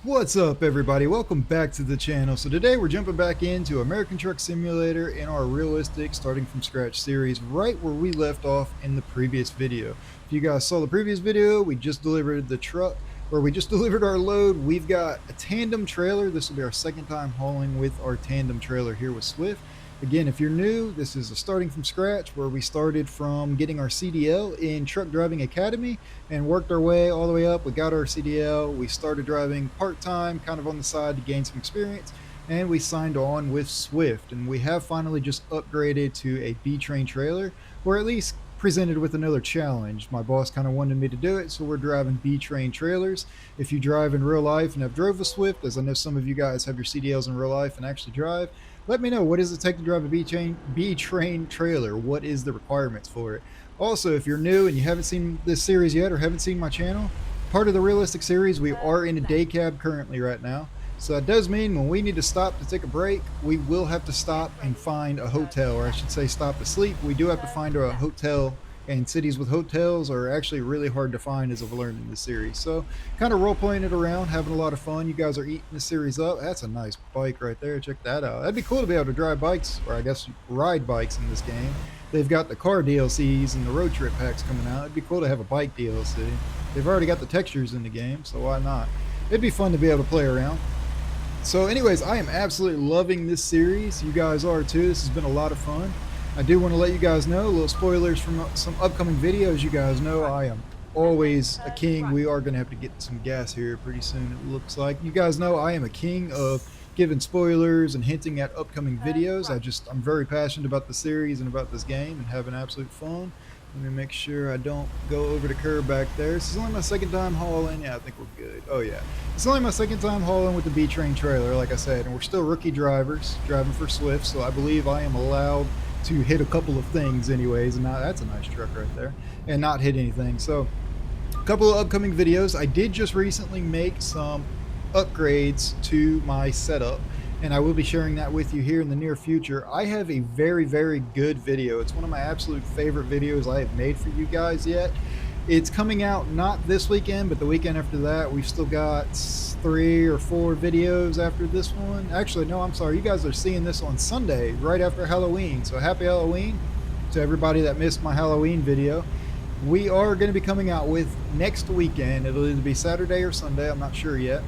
What's up, everybody? Welcome back to the channel. So today we're jumping back into American Truck Simulator in our realistic starting from scratch series, right where we left off in the previous video. If you guys saw the previous video, we just delivered the truck, or we just delivered our load. We've got a tandem trailer. This will be our second time hauling with our tandem trailer here with Swift. Again, if you're new, this is a starting from scratch where we started from getting our CDL in Truck Driving Academy and worked our way all the way up. We got our CDL, we started driving part-time, kind of on the side to gain some experience, and we signed on with Swift. And we have finally just upgraded to a B-Train trailer, or at least presented with another challenge. My boss kind of wanted me to do it, so we're driving B-Train trailers. If you drive in real life and have drove a Swift, as I know some of you guys have your CDLs in real life and actually drive, let me know, what does it take to drive a B-Train trailer? What is the requirements for it? Also, if you're new and you haven't seen this series yet or haven't seen my channel, part of the realistic series, we are in a day cab currently right now. So that does mean when we need to stop to take a break, we will have to stop and find a hotel, or I should say stop to sleep. We do have to find a hotel, and cities with hotels are actually really hard to find as I've learned in this series. So kind of role playing it around, having a lot of fun. You guys are eating the series up. That's a nice bike right there. Check that out. That'd be cool to be able to drive bikes, or I guess ride bikes in this game. They've got the car DLCs and the road trip packs coming out. It'd be cool to have a bike DLC. They've already got the textures in the game, so why not? It'd be fun to be able to play around. So anyways, I am absolutely loving this series. You guys are too. This has been a lot of fun. I do want to let you guys know, little spoilers from some upcoming videos. You guys know I am always a king. We are going to have to get some gas here pretty soon, it looks like. You guys know I am a king of giving spoilers and hinting at upcoming videos. I'm very passionate about the series and about this game and having absolute fun. Let me make sure I don't go over the curb back there. This is only my second time hauling. Yeah, I think we're good. Oh yeah, it's only my second time hauling with the B-Train trailer, like I said, and we're still rookie drivers driving for Swift, so I believe I am allowed to hit a couple of things anyways, and now that's a nice truck right there, and not hit anything. So a couple of upcoming videos. I did just recently make some upgrades to my setup, and I will be sharing that with you here in the near future. I have a very, very good video. It's one of my absolute favorite videos I have made for you guys yet. It's coming out not this weekend, but the weekend after that. We've still got 3 or 4 videos after this one. Actually, no, I'm sorry. You guys are seeing this on Sunday, right after Halloween. So happy Halloween to everybody that missed my Halloween video. We are going to be coming out with next weekend. It'll either be Saturday or Sunday. I'm not sure yet.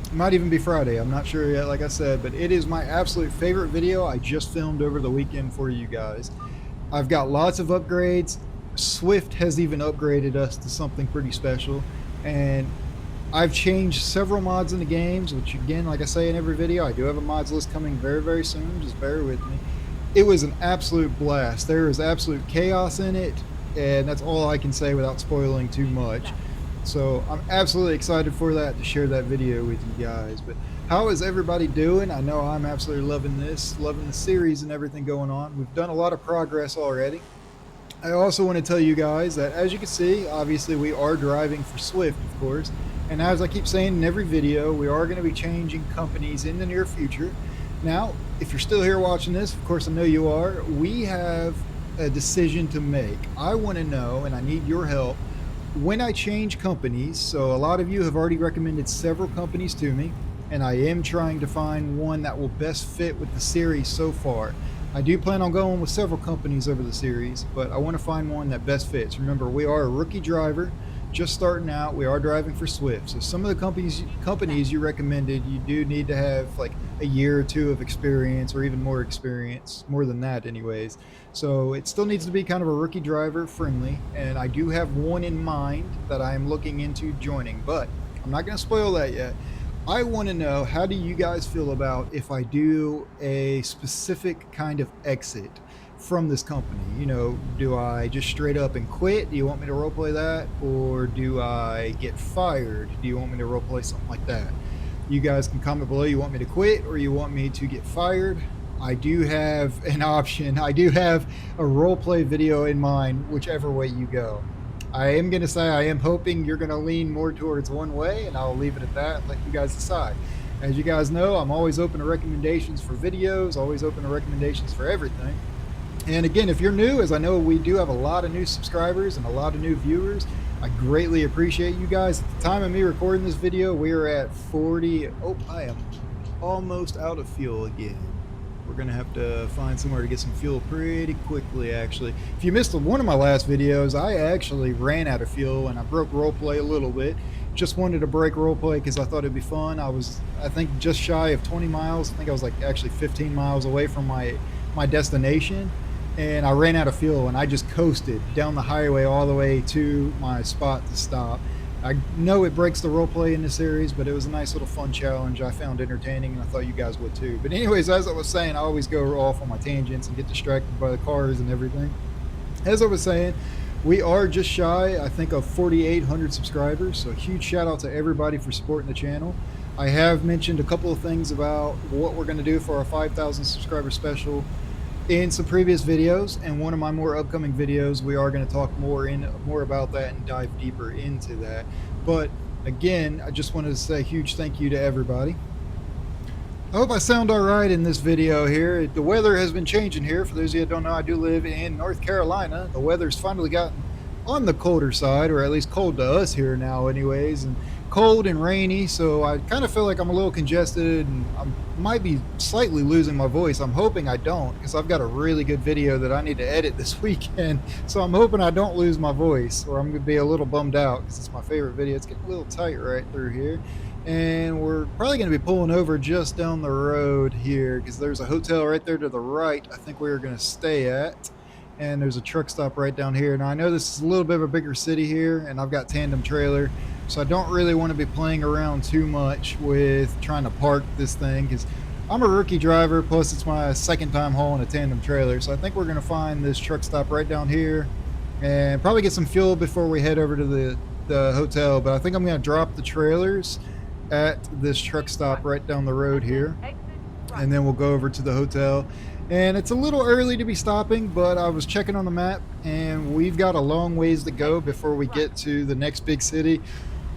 It might even be Friday. I'm not sure yet, like I said, but it is my absolute favorite video I just filmed over the weekend for you guys. I've got lots of upgrades. Swift has even upgraded us to something pretty special, and I've changed several mods in the games, which again, like I say in every video, I do have a mods list coming very, very soon. Just bear with me. It was an absolute blast. There is absolute chaos in it, and that's all I can say without spoiling too much. So I'm absolutely excited for that, to share that video with you guys. But how is everybody doing? I know I'm absolutely loving this, loving the series and everything going on. We've done a lot of progress already. I also want to tell you guys that, as you can see, obviously we are driving for Swift, of course. And as I keep saying in every video, we are going to be changing companies in the near future. Now, if you're still here watching this, of course I know you are, we have a decision to make. I want to know, and I need your help, when I change companies. So a lot of you have already recommended several companies to me, and I am trying to find one that will best fit with the series so far. I do plan on going with several companies over the series, but I want to find one that best fits. Remember, we are a rookie driver, just starting out. We are driving for Swift. So some of the companies you recommended, you do need to have like a year or 2 of experience, or even more experience, more than that anyways. So it still needs to be kind of a rookie driver friendly, and I do have one in mind that I am looking into joining, but I'm not going to spoil that yet. I want to know, how do you guys feel about if I do a specific kind of exit from this company? You know, do I just straight up and quit? Do you want me to roleplay that? Or do I get fired? Do you want me to roleplay something like that? You guys can comment below. You want me to quit or you want me to get fired? I do have an option. I do have a roleplay video in mind, whichever way you go. I am going to say I am hoping you're going to lean more towards one way, and I'll leave it at that and let you guys decide. As you guys know, I'm always open to recommendations for videos, always open to recommendations for everything. And again, if you're new, as I know we do have a lot of new subscribers and a lot of new viewers, I greatly appreciate you guys. At the time of me recording this video, we are at 40. Oh, I am almost out of fuel again. We're gonna have to find somewhere to get some fuel pretty quickly, actually. If you missed one of my last videos, I actually ran out of fuel and I broke roleplay a little bit. Just wanted to break roleplay because I thought it'd be fun. I think, just shy of 20 miles. I think I was like actually 15 miles away from my destination. And I ran out of fuel and I just coasted down the highway all the way to my spot to stop. I know it breaks the roleplay in this series, but it was a nice little fun challenge I found entertaining, and I thought you guys would too. But anyways, as I was saying, I always go off on my tangents and get distracted by the cars and everything. As I was saying, we are just shy, I think, of 4,800 subscribers, so a huge shout out to everybody for supporting the channel. I have mentioned a couple of things about what we're going to do for our 5,000 subscriber special in some previous videos, and one of my more upcoming videos we are going to talk more about that and dive deeper into that. But again, I just wanted to say a huge thank you to everybody. I hope I sound all right in this video here. The weather has been changing here. For those of you that don't know, I do live in North Carolina. The weather's finally gotten on the colder side, or at least cold to us here now anyways, and cold and rainy, so I kind of feel like I'm a little congested and I might be slightly losing my voice. I'm hoping I don't, because I've got a really good video that I need to edit this weekend, so I'm hoping I don't lose my voice, or I'm going to be a little bummed out because it's my favorite video. It's getting a little tight right through here, and we're probably going to be pulling over just down the road here because there's a hotel right there to the right I think we're going to stay at. And there's a truck stop right down here. Now I know this is a little bit of a bigger city here, and I've got tandem trailer, so I don't really want to be playing around too much with trying to park this thing because I'm a rookie driver, plus it's my second time hauling a tandem trailer. So I think we're going to find this truck stop right down here and probably get some fuel before we head over to the hotel. But I think I'm going to drop the trailers at this truck stop right down the road here, and then we'll go over to the hotel. And it's a little early to be stopping, but I was checking on the map and we've got a long ways to go before we get to the next big city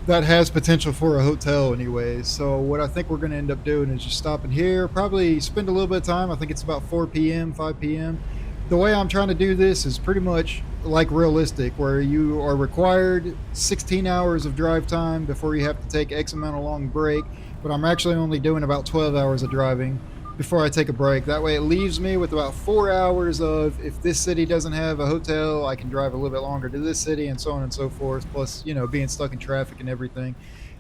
that has potential for a hotel anyways. So what I think we're going to end up doing is just stopping here, probably spend a little bit of time. I think it's about 4 p.m., 5 p.m. The way I'm trying to do this is pretty much like realistic, where you are required 16 hours of drive time before you have to take X amount of long break, but I'm actually only doing about 12 hours of driving before I take a break. That way it leaves me with about 4 hours of, if this city doesn't have a hotel, I can drive a little bit longer to this city, and so on and so forth, plus, you know, being stuck in traffic and everything.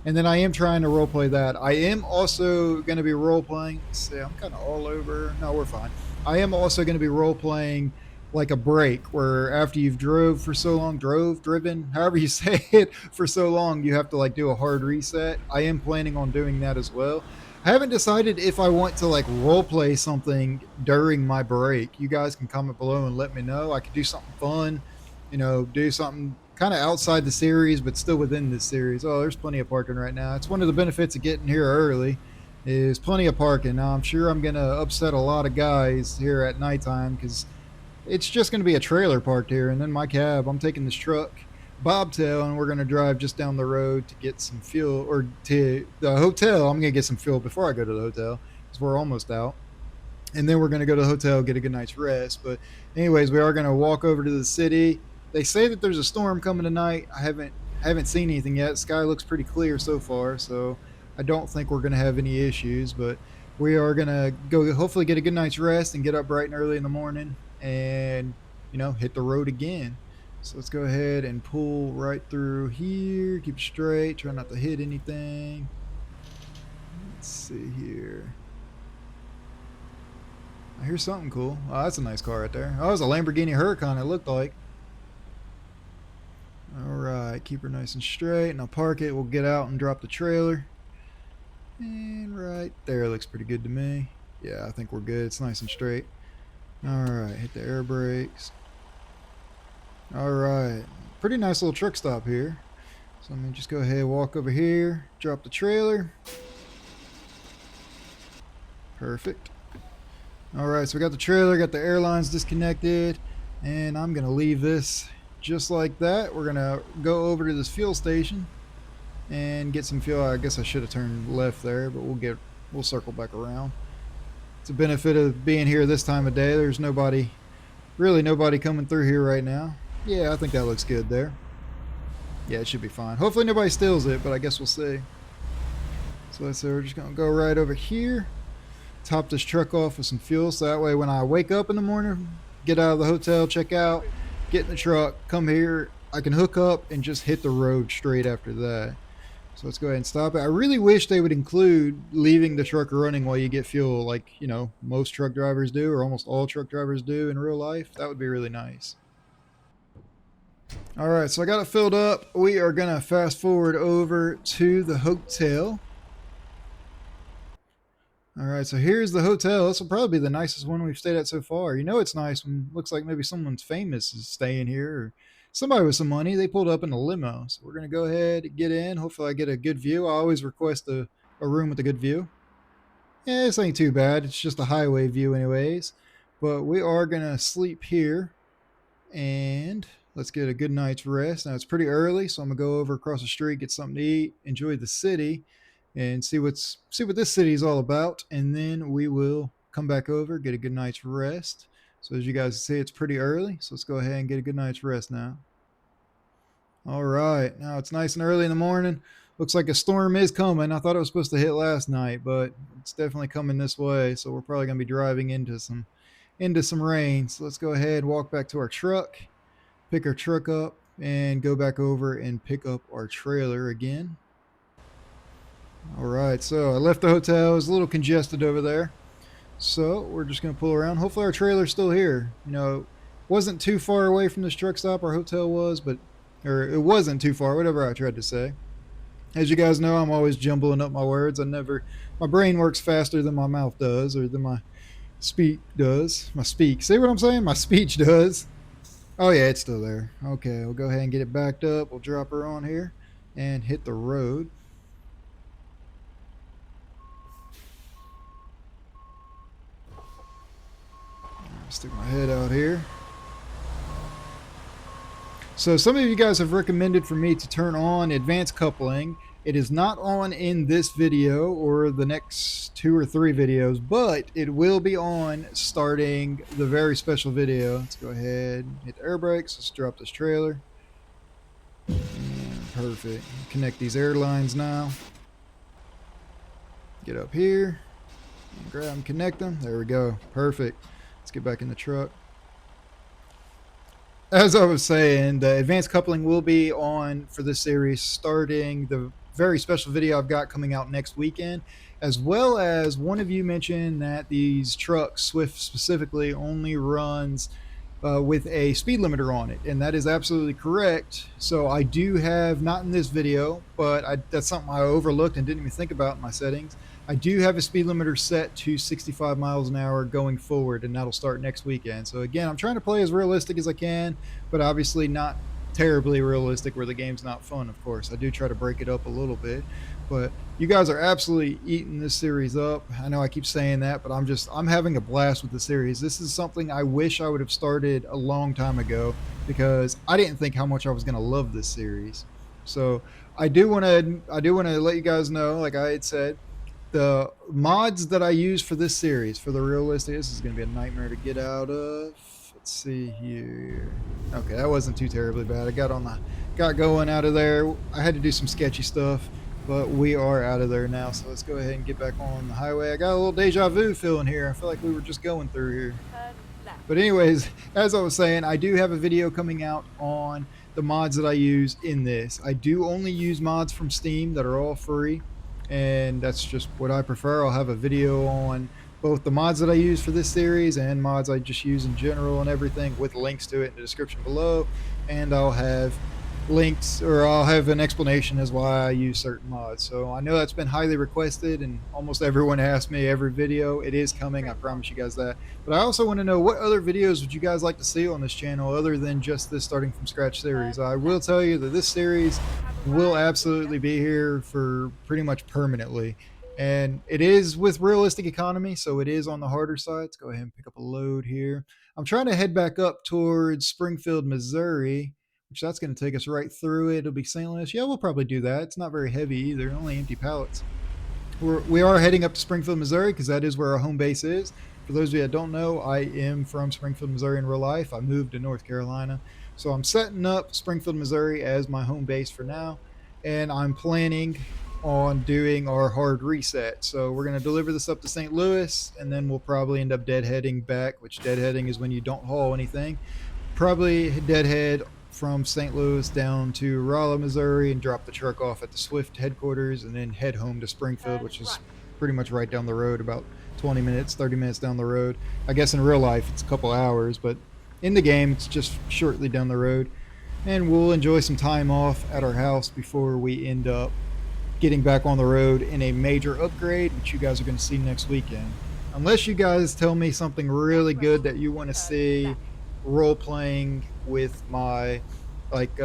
And then I am trying to roleplay that. I am also going to be roleplaying, see, I'm kind of all over, no, we're fine. I am also going to be roleplaying like a break, where after you've driven, however you say it, for so long, you have to like do a hard reset. I am planning on doing that as well. I haven't decided if I want to like role play something during my break. You guys can comment below and let me know. I could do something fun, you know, do something kind of outside the series, but still within this series. Oh, there's plenty of parking right now. It's one of the benefits of getting here early, is plenty of parking. Now I'm sure I'm going to upset a lot of guys here at nighttime because it's just going to be a trailer parked here, and then my cab. I'm taking this truck bobtail, and we're going to drive just down the road to get some fuel, or to the hotel. I'm going to get some fuel before I go to the hotel because we're almost out, and then we're going to go to the hotel, get a good night's rest. But anyways, we are going to walk over to the city. They say that there's a storm coming tonight. I haven't seen anything yet. Sky looks pretty clear so far, so I don't think we're going to have any issues. But we are going to go hopefully get a good night's rest and get up bright and early in the morning and, you know, hit the road again. So let's go ahead and pull right through here. Keep straight. Try not to hit anything. Let's see here. I hear something cool. Oh, that's a nice car right there. Oh, it was a Lamborghini Huracan, it looked like. Alright, keep her nice and straight. And I'll park it. We'll get out and drop the trailer. And right there looks pretty good to me. Yeah, I think we're good. It's nice and straight. Alright, hit the air brakes. Alright, pretty nice little truck stop here. So let me just go ahead and walk over here, drop the trailer. Perfect. Alright, so we got the trailer, got the airlines disconnected, and I'm going to leave this just like that. We're going to go over to this fuel station and get some fuel. I guess I should have turned left there, but we'll circle back around. It's a benefit of being here this time of day. There's nobody Really nobody coming through here right now. Yeah, I think that looks good there. Yeah, it should be fine. Hopefully nobody steals it, but I guess we'll see. So let's say we're just going to go right over here. Top this truck off with some fuel, so that way when I wake up in the morning, get out of the hotel, check out, get in the truck, come here, I can hook up and just hit the road straight after that. So let's go ahead and stop it. I really wish they would include leaving the truck running while you get fuel, like, you know, most truck drivers do, or almost all truck drivers do in real life. That would be really nice. All right, so I got it filled up. We are going to fast forward over to the hotel. All right, so here's the hotel. This will probably be the nicest one we've stayed at so far. You know it's nice when it looks like maybe someone's famous is staying here, or somebody with some money. They pulled up in a limo. So we're going to go ahead and get in. Hopefully I get a good view. I always request a room with a good view. Yeah, this ain't too bad. It's just a highway view anyways. But we are going to sleep here, and let's get a good night's rest. Now it's pretty early, so I'm going to go over across the street, get something to eat, enjoy the city, and see what this city is all about, and then we will come back over, get a good night's rest. So as you guys see, it's pretty early, so let's go ahead and get a good night's rest now. All right, now it's nice and early in the morning. Looks like a storm is coming. I thought it was supposed to hit last night, but it's definitely coming this way, so we're probably going to be driving into some rain. So let's go ahead and walk back to our truck, pick our truck up, and go back over and pick up our trailer again. All right, so I left the hotel. It was a little congested over there, so we're just going to pull around. Hopefully our trailer's still here. You know, it wasn't too far away from this truck stop. Our hotel was, or it wasn't too far, whatever I tried to say. As you guys know, I'm always jumbling up my words. My brain works faster than my mouth does, or than my speak does. See what I'm saying? My speech does. Oh yeah, it's still there. Okay, we'll go ahead and get it backed up. We'll drop her on here and hit the road. Stick my head out here. So some of you guys have recommended for me to turn on advanced coupling. It is not on in this video or the next 2 or 3 videos, but it will be on starting the very special video. Let's go ahead and hit the air brakes. Let's drop this trailer. And perfect. Connect these air lines now. Get up here. And grab them, connect them. There we go. Perfect. Let's get back in the truck. As I was saying, the advanced coupling will be on for this series starting the very special video I've got coming out next weekend, as well as one of you mentioned that these trucks, Swift specifically, only runs with a speed limiter on it, and that is absolutely correct. So I do have, not in this video, but that's something I overlooked and didn't even think about in my settings. I do have a speed limiter set to 65 miles an hour going forward, and that'll start next weekend. So again, I'm trying to play as realistic as I can, but obviously not terribly realistic where the game's not fun, of course. I do try to break it up a little bit, but you guys are absolutely eating this series up. I know I keep saying that, but I'm having a blast with the series. This is something I wish I would have started a long time ago, because I didn't think how much I was going to love this series. So I do want to let you guys know, like I had said, the mods that I use for this series, for the realistic, this is going to be a nightmare to get out of. Let's see here. Okay, that wasn't too terribly bad. I got going out of there. I had to do some sketchy stuff, but we are out of there now. So let's go ahead and get back on the highway. I got a little deja vu feeling here. I feel like we were just going through here. But anyways, as I was saying, I do have a video coming out on the mods that I use in this. I do only use mods from Steam that are all free, and that's just what I prefer. I'll have a video on both the mods that I use for this series and mods I just use in general and everything, with links to it in the description below, and I'll have links, or I'll have an explanation as why I use certain mods. So I know that's been highly requested, and almost everyone asks me every video. It is coming, I promise you guys that. But I also want to know, what other videos would you guys like to see on this channel other than just this starting from scratch series? I will tell you that this series will absolutely be here for pretty much permanently, and it is with realistic economy, so it is on the harder side. Let's go ahead and pick up a load here. I'm trying to head back up towards Springfield, Missouri, which that's going to take us right through it. It'll be St. Louis. Yeah, we'll probably do that. It's not very heavy either, only empty pallets. We are heading up to Springfield, Missouri, because that is where our home base is. For those of you that don't know, I am from Springfield, Missouri in real life. I moved to North Carolina. So I'm setting up Springfield, Missouri as my home base for now. And I'm planning on doing our hard reset. So we're going to deliver this up to St. Louis, and then we'll probably end up deadheading back, which deadheading is when you don't haul anything. Probably deadhead from St. Louis down to Rolla, Missouri, and drop the truck off at the Swift headquarters, and then head home to Springfield, which is pretty much right down the road, about 20 minutes, 30 minutes down the road. I guess in real life it's a couple hours, but in the game it's just shortly down the road. And we'll enjoy some time off at our house before we end up getting back on the road in a major upgrade, which you guys are going to see next weekend. Unless you guys tell me something really good that you want to see role playing with my, like,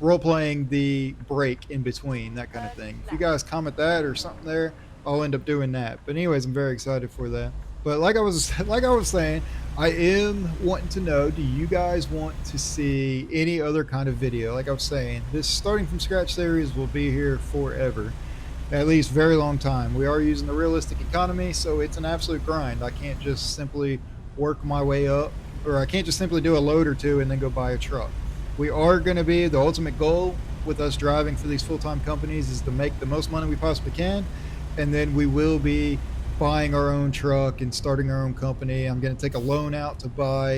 role playing the break in between, that kind of thing. If you guys comment that or something there, I'll end up doing that. But anyways, I'm very excited for that. But like I was saying, I am wanting to know, do you guys want to see any other kind of video? Like I was saying, this starting from scratch series will be here forever, at least very long time. We are using the realistic economy, so it's an absolute grind. I can't just simply work my way up, or I can't just simply do a load or two and then go buy a truck. We are going to be, the ultimate goal with us driving for these full-time companies is to make the most money we possibly can, and then we will be buying our own truck and starting our own company. I'm going to take a loan out to buy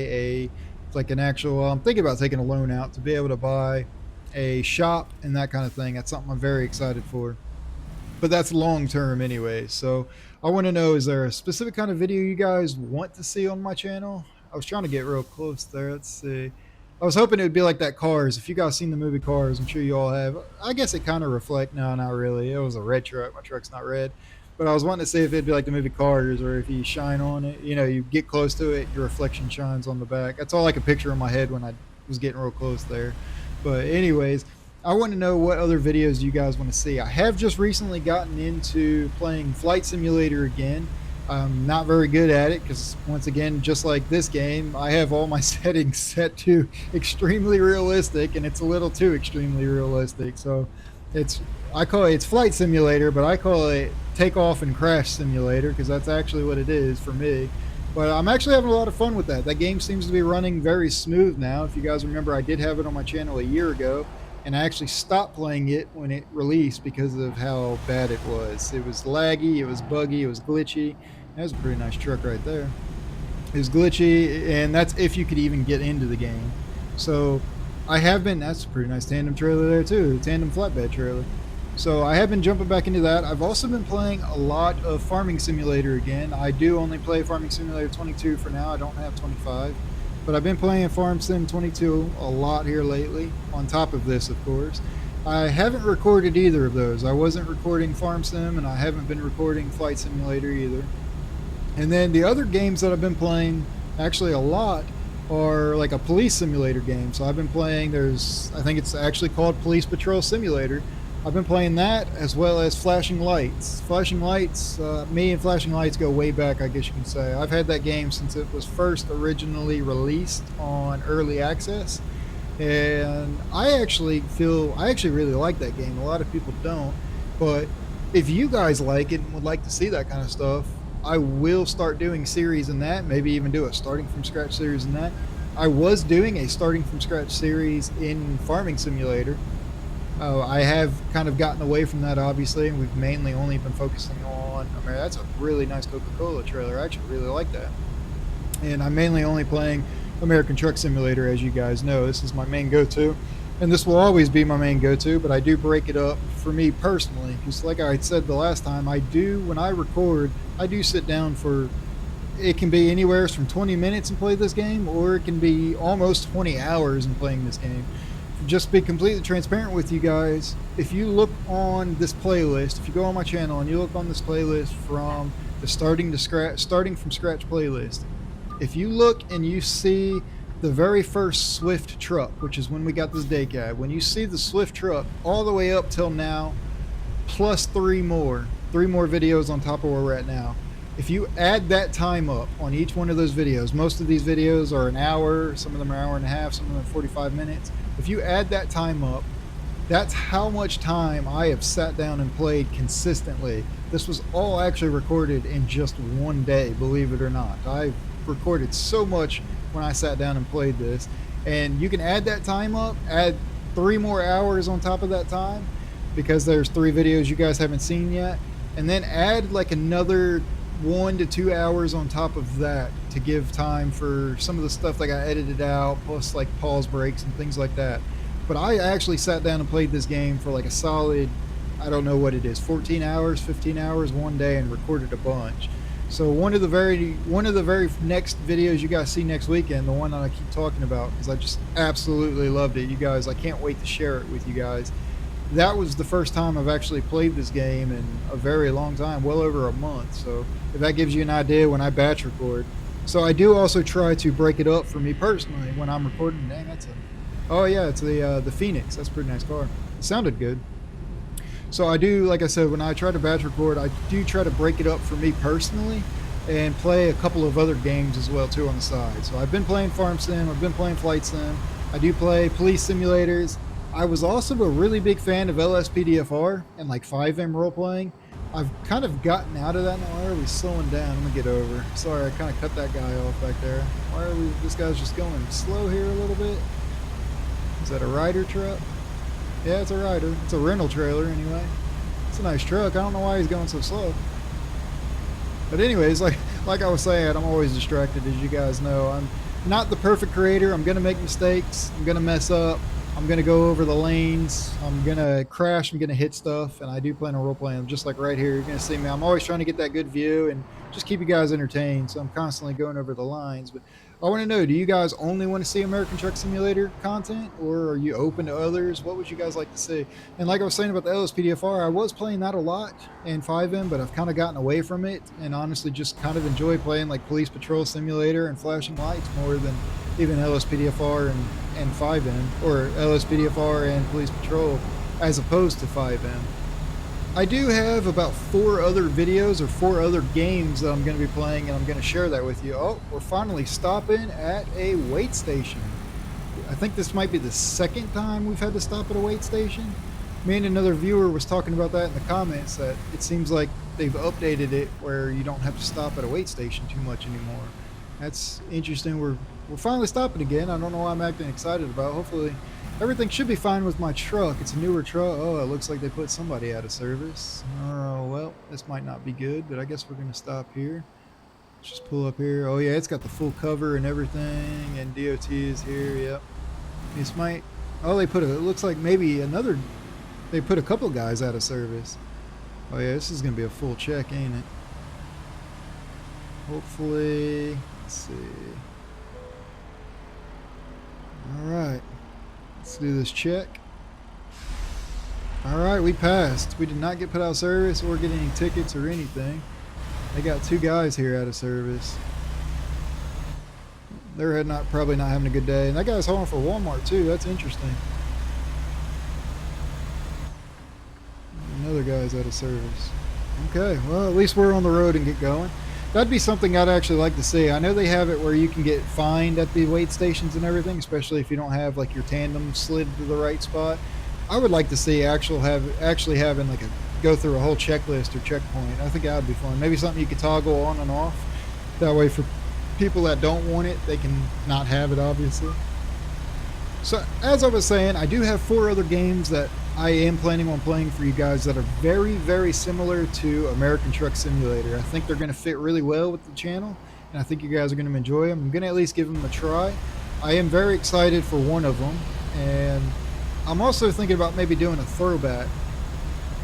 I'm thinking about taking a loan out to be able to buy a shop and that kind of thing. That's something I'm very excited for, but that's long term anyway. So I want to know, is there a specific kind of video you guys want to see on my channel? I was trying to get real close there. Let's see. I was hoping it would be like that Cars. If you guys seen the movie Cars, I'm sure you all have. I guess it kind of no, not really. It was a red truck. My truck's not red. But I was wanting to see if it'd be like the movie Cars, or if you shine on it, you get close to it, your reflection shines on the back. That's all I could picture in my head when I was getting real close there. But anyways, I want to know what other videos you guys want to see. I have just recently gotten into playing Flight Simulator again. I'm not very good at it because, once again, just like this game, I have all my settings set to extremely realistic, and it's a little too extremely realistic. So I call it's Flight Simulator, but I call it Takeoff and Crash Simulator because that's actually what it is for me. But I'm actually having a lot of fun with that. That game seems to be running very smooth now. If you guys remember, I did have it on my channel a year ago, and I actually stopped playing it when it released because of how bad it was. It was laggy, it was buggy, it was glitchy. That was a pretty nice truck right there. It was glitchy, and that's if you could even get into the game. So that's a pretty nice tandem trailer there too, tandem flatbed trailer. So I have been jumping back into that. I've also been playing a lot of Farming Simulator again. I do only play Farming Simulator 22 for now. I don't have 25. But I've been playing Farm Sim 22 a lot here lately, on top of this, of course. I haven't recorded either of those. I wasn't recording Farm Sim, and I haven't been recording Flight Simulator either. And then the other games that I've been playing, actually a lot, are like a police simulator game. So I've been playing, I think it's actually called Police Patrol Simulator. I've been playing that, as well as Flashing Lights. Flashing Lights, me and Flashing Lights go way back, I guess you can say. I've had that game since it was first originally released on Early Access. And I actually really like that game. A lot of people don't. But if you guys like it and would like to see that kind of stuff, I will start doing series in that, maybe even do a starting from scratch series in that. I was doing a starting from scratch series in Farming Simulator. I have kind of gotten away from that, obviously, and we've mainly only been focusing on, that's a really nice Coca-Cola trailer. I actually really like that. And I'm mainly only playing American Truck Simulator, as you guys know. This is my main go-to, and this will always be my main go-to, but I do break it up for me personally, because like I said the last time, when I record, I do sit down for, it can be anywhere from 20 minutes and play this game, or it can be almost 20 hours in playing this game. Just be completely transparent with you guys. If you look on this playlist, if you go on my channel and you look on this playlist from the starting from scratch playlist, if you look and you see the very first Swift truck, which is when we got this day cab, when you see the Swift truck all the way up till now, plus three more videos on top of where we're at now, if you add that time up on each one of those videos, most of these videos are an hour, some of them are an hour and a half, some of them are 45 minutes. If you add that time up, That's how much time I have sat down and played consistently. This was all actually recorded in just one day, believe it or not. I've recorded so much when I sat down and played this. And you can add that time up, add 3 more hours on top of that time, because there's 3 videos you guys haven't seen yet. And then add like another 1 to 2 hours on top of that to give time for some of the stuff that got edited out, plus like pause breaks and things like that. But I actually sat down and played this game for like a solid, I don't know what it is, 14 hours, 15 hours one day, and recorded a bunch. So one of the very next videos you guys see next weekend, the one that I keep talking about, because I just absolutely loved it, you guys, I can't wait to share it with you guys. That was the first time I've actually played this game in a very long time, well over a month. So if that gives you an idea when I batch record. So I do also try to break it up for me personally when I'm recording. Dang, that's a... Oh yeah, it's the Phoenix. That's a pretty nice car. It sounded good. So I do, like I said, when I try to batch record, I do try to break it up for me personally and play a couple of other games as well too on the side. So I've been playing Farm Sim, I've been playing Flight Sim, I do play police simulators. I was also a really big fan of LSPDFR and like 5M role playing. I've kind of gotten out of that now. Why are we slowing down? I'm gonna get over. Sorry, I kind of cut that guy off back there. Why are we, this guy's just going slow here a little bit. Is that a rider truck? Yeah, it's a rider. It's a rental trailer anyway. It's a nice truck. I don't know why he's going so slow. But anyways, like I was saying, I'm always distracted, as you guys know. I'm not the perfect creator. I'm going to make mistakes. I'm going to mess up. I'm going to go over the lanes. I'm going to crash. I'm going to hit stuff. And I do plan on role playing, just like right here. You're going to see me. I'm always trying to get that good view and just keep you guys entertained. So I'm constantly going over the lines. But I want to know, do you guys only want to see American Truck Simulator content, or are you open to others? What would you guys like to see? And like I was saying about the LSPDFR, I was playing that a lot in 5M, but I've kind of gotten away from it and honestly just kind of enjoy playing like Police Patrol Simulator and Flashing Lights more than even LSPDFR and 5M, or LSPDFR and Police Patrol as opposed to 5M. I do have about 4 other videos or 4 other games that I'm going to be playing, and I'm going to share that with you. Oh, we're finally stopping at a weight station. I think this might be the second time we've had to stop at a weight station. Me and another viewer was talking about that in the comments, that it seems like they've updated it where you don't have to stop at a weight station too much anymore. That's interesting. We're finally stopping again. I don't know why I'm acting excited about. Hopefully everything should be fine with my truck. It's a newer truck. Oh, it looks like they put somebody out of service. Oh, well, this might not be good, but I guess we're going to stop here. Let's just pull up here. Oh, yeah, it's got the full cover and everything, and DOT is here. Yep. This might... Oh, they put a... It looks like maybe another... They put a couple guys out of service. Oh, yeah, this is going to be a full check, ain't it? Hopefully... Let's see... Alright. Let's do this check. Alright, we passed. We did not get put out of service or get any tickets or anything. They got 2 guys here out of service. They're probably not having a good day. And that guy's hauling for Walmart too. That's interesting. Another guy's out of service. Okay, well at least we're on the road and get going. That'd be something I'd actually like to see. I know they have it where you can get fined at the weight stations and everything, especially if you don't have like your tandem slid to the right spot. I would like to see actually having like a go through a whole checklist or checkpoint. I think that would be fun. Maybe something you could toggle on and off. That way for people that don't want it, they can not have it, obviously. So as I was saying, I do have 4 other games that I am planning on playing for you guys that are very, very similar to American Truck Simulator. I think they're going to fit really well with the channel, and I think you guys are going to enjoy them. I'm going to at least give them a try. I am very excited for one of them, and I'm also thinking about maybe doing a throwback,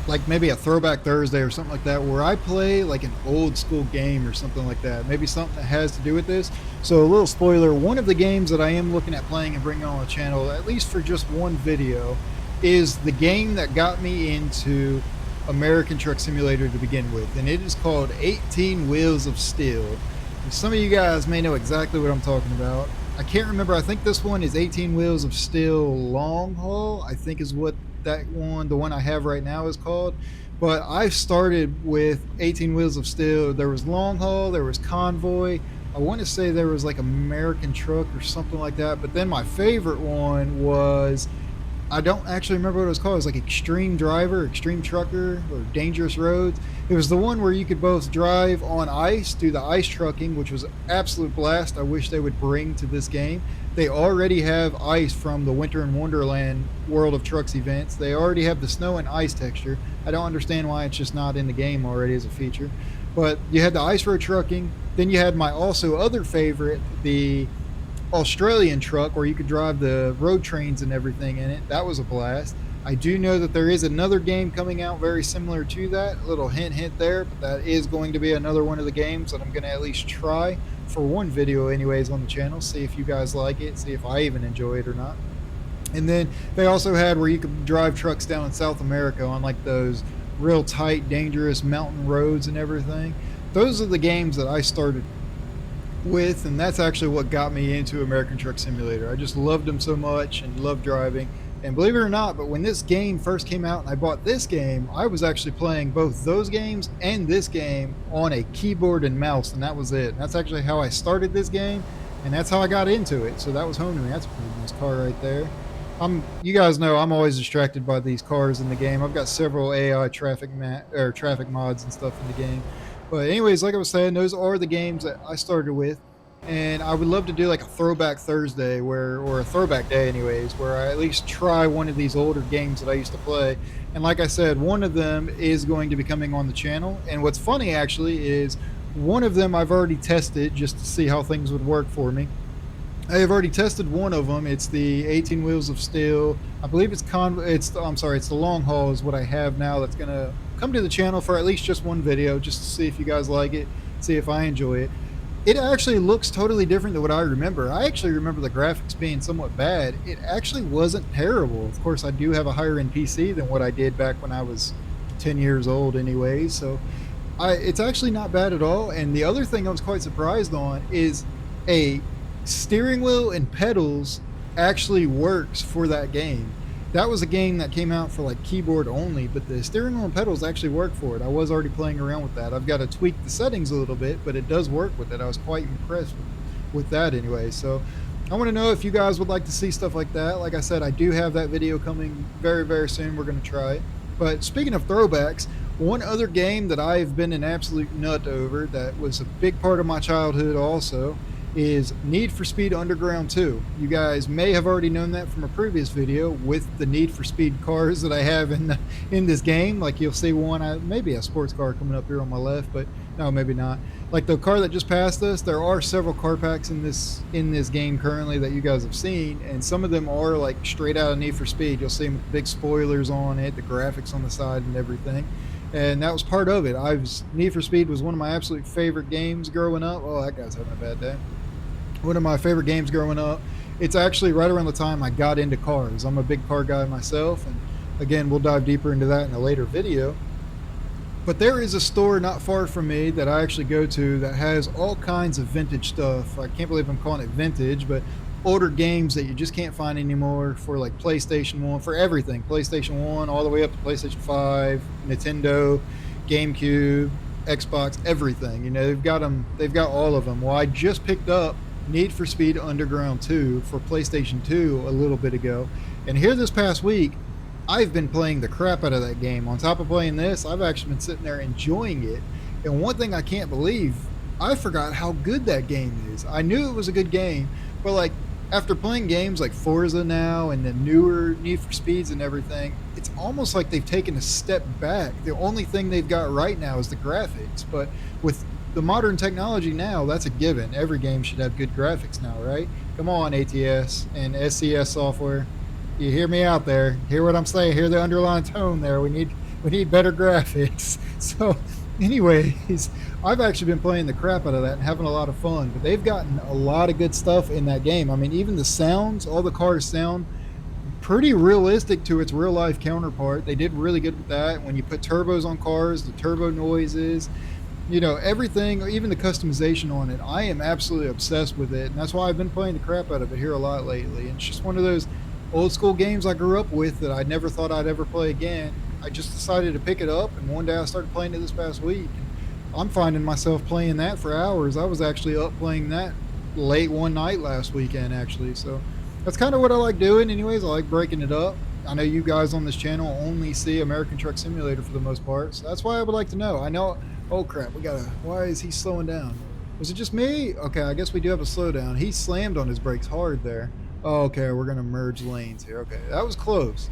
like maybe a Throwback Thursday or something like that, where I play like an old school game or something like that. Maybe something that has to do with this. So a little spoiler, one of the games that I am looking at playing and bringing on the channel, at least for just one video, is the game that got me into American Truck Simulator to begin with, and it is called 18 Wheels of Steel. And some of you guys may know exactly what I'm talking about. I can't remember. I think this one is 18 Wheels of Steel Long Haul, I think is what that one, the one I have right now, is called. But I started with 18 Wheels of Steel. There was Long Haul, there was Convoy. I want to say there was like American Truck or something like that. But then my favorite one was I don't actually remember what it was called. It was like Extreme Driver, Extreme Trucker, or Dangerous Roads. It was the one where you could both drive on ice, do the ice trucking, which was an absolute blast. I wish they would bring to this game. They already have ice from the Winter in Wonderland World of Trucks events. They already have the snow and ice texture. I don't understand why it's just not in the game already as a feature. But you had the ice road trucking. Then you had my also other favorite, the Australian truck, where you could drive the road trains and everything in it. That was a blast. I do know that there is another game coming out very similar to that. A little hint there, but that is going to be another one of the games that I'm going to at least try for one video anyways on the channel, see if you guys like it, see if I even enjoy it or not. And then they also had where you could drive trucks down in South America on like those real tight, dangerous mountain roads and everything. Those are the games that I started with, and that's actually what got me into American Truck Simulator. I just loved them so much and loved driving. And believe it or not, but when this game first came out and I bought this game, I was actually playing both those games and this game on a keyboard and mouse, and that was it. And that's actually how I started this game, and that's how I got into it. So that was home to me. That's a pretty nice car right there. You guys know I'm always distracted by these cars in the game. I've got several AI traffic mods and stuff in the game. But anyways, like I was saying, those are the games that I started with. And I would love to do like a throwback Thursday or a throwback day anyways, where I at least try one of these older games that I used to play. And like I said, one of them is going to be coming on the channel. And what's funny actually is one of them I've already tested just to see how things would work for me. I have already tested one of them. It's the 18 Wheels of Steel. I believe it's the Long Haul is what I have now. That's gonna come to the channel for at least just one video, just to see if you guys like it, see if I enjoy it. It actually looks totally different than what I remember. I actually remember the graphics being somewhat bad. It actually wasn't terrible. Of course, I do have a higher end PC than what I did back when I was 10 years old anyway, so it's actually not bad at all. And the other thing I was quite surprised on is a steering wheel and pedals actually works for that game. That was a game that came out for like keyboard only, but the steering wheel and pedals actually work for it. I was already playing around with that. I've got to tweak the settings a little bit, but it does work with it. I was quite impressed with that anyway. So I want to know if you guys would like to see stuff like that. Like I said, I do have that video coming very, very soon. We're going to try it. But speaking of throwbacks, one other game that I've been an absolute nut over that was a big part of my childhood also is Need for Speed Underground 2. You guys may have already known that from a previous video with the Need for Speed cars that I have in this game. Like you'll see one, maybe a sports car coming up here on my left, but no, maybe not. Like the car that just passed us, there are several car packs in this game currently that you guys have seen, and some of them are like straight out of Need for Speed. You'll see them with big spoilers on it, the graphics on the side and everything. And that was part of it. Need for Speed was one of my absolute favorite games growing up. Oh, that guy's having a bad day. One of my favorite games growing up. It's actually right around the time I got into cars. I'm a big car guy myself, and again, we'll dive deeper into that in a later video. But there is a store not far from me that I actually go to that has all kinds of vintage stuff. I can't believe I'm calling it vintage, but older games that you just can't find anymore for like PlayStation 1, for everything. PlayStation 1 all the way up to PlayStation 5, Nintendo, GameCube, Xbox, everything. You know, they've got all of them. Well, I just picked up Need for Speed Underground 2 for PlayStation 2 a little bit ago, and here this past week I've been playing the crap out of that game. On top of playing this, I've actually been sitting there enjoying it. And one thing I can't believe, I forgot how good that game is. I knew it was a good game, but like after playing games like Forza now and the newer Need for Speeds and everything, it's almost like they've taken a step back. The only thing they've got right now is the graphics, but with the modern technology now, that's a given. Every game should have good graphics now, right? Come on, ATS and SCS software. You hear me out there. Hear what I'm saying. Hear the underlying tone there. We need better graphics. So anyways, I've actually been playing the crap out of that and having a lot of fun. But they've gotten a lot of good stuff in that game. I mean, even the sounds, all the cars sound pretty realistic to its real life counterpart. They did really good with that. When you put turbos on cars, the turbo noises, you know, everything, even the customization on it, I am absolutely obsessed with it. And that's why I've been playing the crap out of it here a lot lately. And it's just one of those old school games I grew up with that I never thought I'd ever play again. I just decided to pick it up, and one day I started playing it this past week. And I'm finding myself playing that for hours. I was actually up playing that late one night last weekend, actually. So that's kind of what I like doing anyways. I like breaking it up. I know you guys on this channel only see American Truck Simulator for the most part, so that's why I would like to know. I know, oh crap, why is he slowing down? Was it just me? Okay, I guess we do have a slowdown. He slammed on his brakes hard there. Oh, okay, we're gonna merge lanes here. Okay, that was close.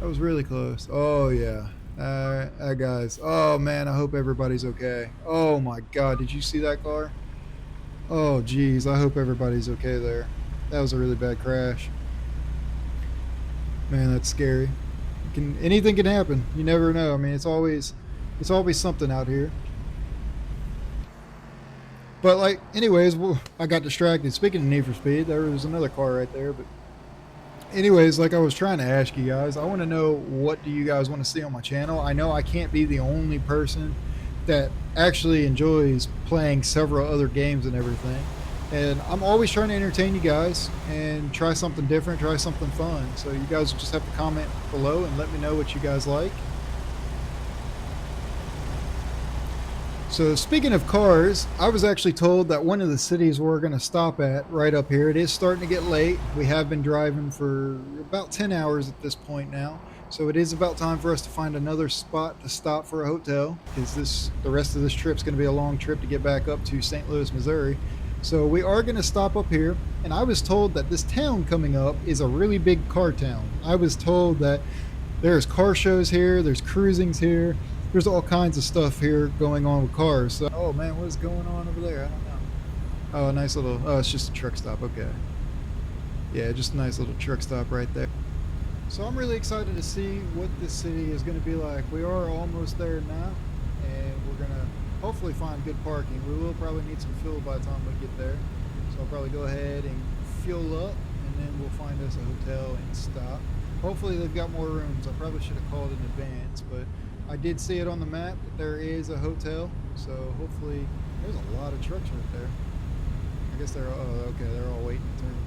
That was really close. Oh yeah. Guys. Oh man, I hope everybody's okay. Oh my God, did you see that car? Oh geez, I hope everybody's okay there. That was a really bad crash. Man, that's scary. Anything can happen. You never know. I mean, it's always something out here. But like, anyways, well, I got distracted. Speaking of Need for Speed, there was another car right there. But anyways, like I was trying to ask you guys, I want to know, what do you guys want to see on my channel? I know I can't be the only person that actually enjoys playing several other games and everything. And I'm always trying to entertain you guys and try something different, try something fun. So you guys just have to comment below and let me know what you guys like. So speaking of cars, I was actually told that one of the cities we're going to stop at right up here, it is starting to get late. We have been driving for about 10 hours at this point now. So it is about time for us to find another spot to stop for a hotel, because the rest of this trip is going to be a long trip to get back up to St. Louis, Missouri. So we are going to stop up here, and I was told that this town coming up is a really big car town. I was told that there's car shows here, there's cruisings here, there's all kinds of stuff here going on with cars. So, oh man, what is going on over there? I don't know. Oh, a nice little, oh, it's just a truck stop. Okay. Yeah, just a nice little truck stop right there. So I'm really excited to see what this city is going to be like. We are almost there now, and we're going to hopefully find good parking. We will probably need some fuel by the time we get there. So I'll probably go ahead and fuel up, and then we'll find us a hotel and stop. Hopefully they've got more rooms. I probably should have called in advance, but I did see it on the map that there is a hotel, so hopefully there's a lot of trucks right there. I guess they're, oh, okay, they're all waiting to turn there.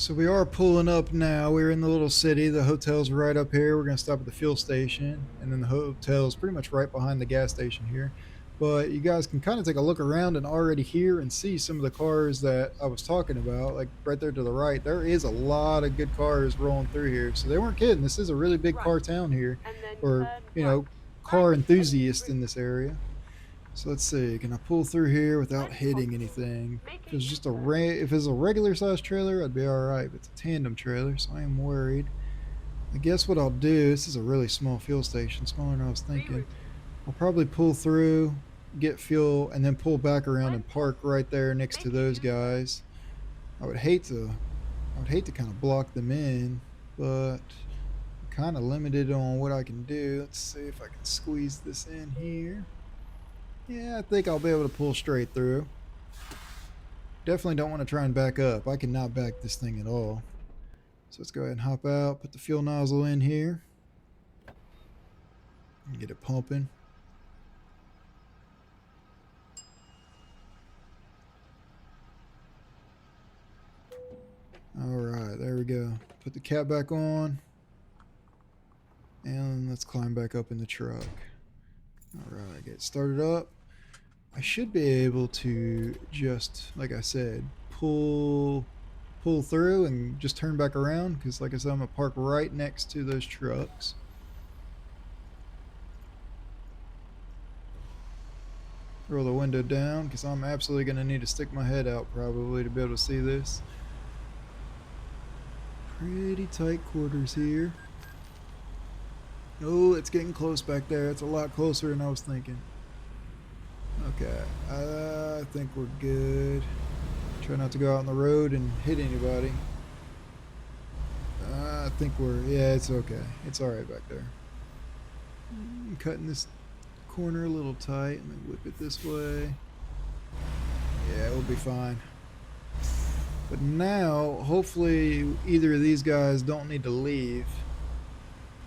So we are pulling up now. We're in the little city. The hotel's right up here. We're going to stop at the fuel station, and then the hotel's pretty much right behind the gas station here. But you guys can kind of take a look around and already hear and see some of the cars that I was talking about, like right there to the right. There is a lot of good cars rolling through here. So they weren't kidding. This is a really big car Right, town here, and then or, turn you right. know, car Finally, entering the enthusiasts in route. this area. So let's see, can I pull through here without When hitting possible, anything? make If a it's just U-turn. if it's a regular size trailer, I'd be all right, but it's a tandem trailer, so I am worried. I guess what I'll do, this is a really small fuel station, smaller than I was thinking. Rerouting. I'll probably pull through, get fuel, and then pull back around When and park right possible, there next to make a those U-turn. guys. I would hate to kind of block them in, but I'm kind of limited on what I can do. Let's see if I can squeeze this in here. Yeah, I think I'll be able to pull straight through. Definitely don't want to try and back up. I cannot back this thing at all. So let's go ahead and hop out, put the fuel nozzle in here, and get it pumping. Alright, there we go. Put the cap back on. And let's climb back up in the truck. Alright, get started up. I should be able to just, like I said, pull through and just turn back around, because like I said, I'm going to park right next to those trucks. Roll the window down, because I'm absolutely going to need to stick my head out probably to be able to see this. Pretty tight quarters here. Oh, it's getting close back there. It's a lot closer than I was thinking. Okay, I think we're good. Try not to go out on the road and hit anybody. I think yeah, it's okay. It's alright back there. I'm cutting this corner a little tight. Let me whip it this way. Yeah, we'll be fine. But now, hopefully, either of these guys don't need to leave,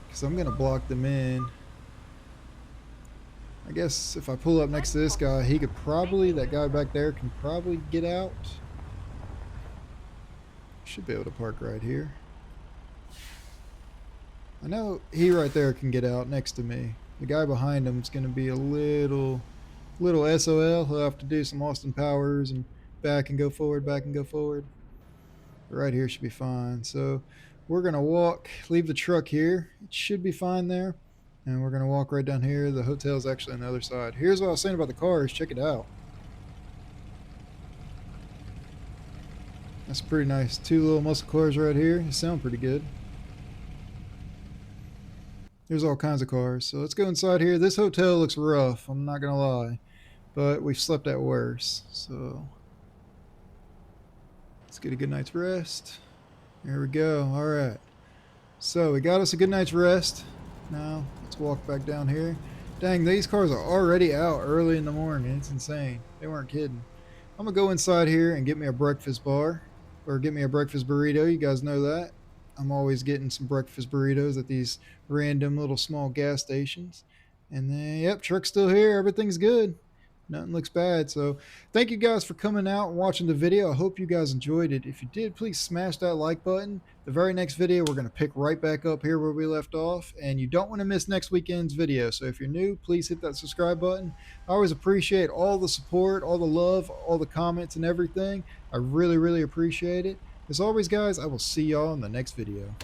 because I'm going to block them in. I guess if I pull up next to this guy, he could probably, that guy back there can probably get out. Should be able to park right here. I know he right there can get out next to me. The guy behind him is going to be a little SOL. He'll have to do some Austin Powers and back and go forward, back and go forward. But right here should be fine. So we're going to walk, leave the truck here. It should be fine there. And we're going to walk right down here. The hotel's actually on the other side. Here's what I was saying about the cars. Check it out. That's pretty nice. Two little muscle cars right here. They sound pretty good. There's all kinds of cars. So let's go inside here. This hotel looks rough, I'm not going to lie. But we've slept at worse. So let's get a good night's rest. There we go. All right. So we got us a good night's rest. Now let's walk back down here. Dang, these cars are already out early in the morning. It's insane. They weren't kidding. I'm going to go inside here and get me a breakfast bar, or get me a breakfast burrito. You guys know that. I'm always getting some breakfast burritos at these random little small gas stations. And then, yep, truck's still here. Everything's good. Nothing looks bad. So thank you guys for coming out and watching the video. I hope you guys enjoyed it. If you did, please smash that like button. The very next video, we're going to pick right back up here where we left off, and you don't want to miss next weekend's video. So if you're new, please hit that subscribe button. I always appreciate all the support, all the love, all the comments and everything. I really appreciate it. As always, guys, I will see y'all in the next video.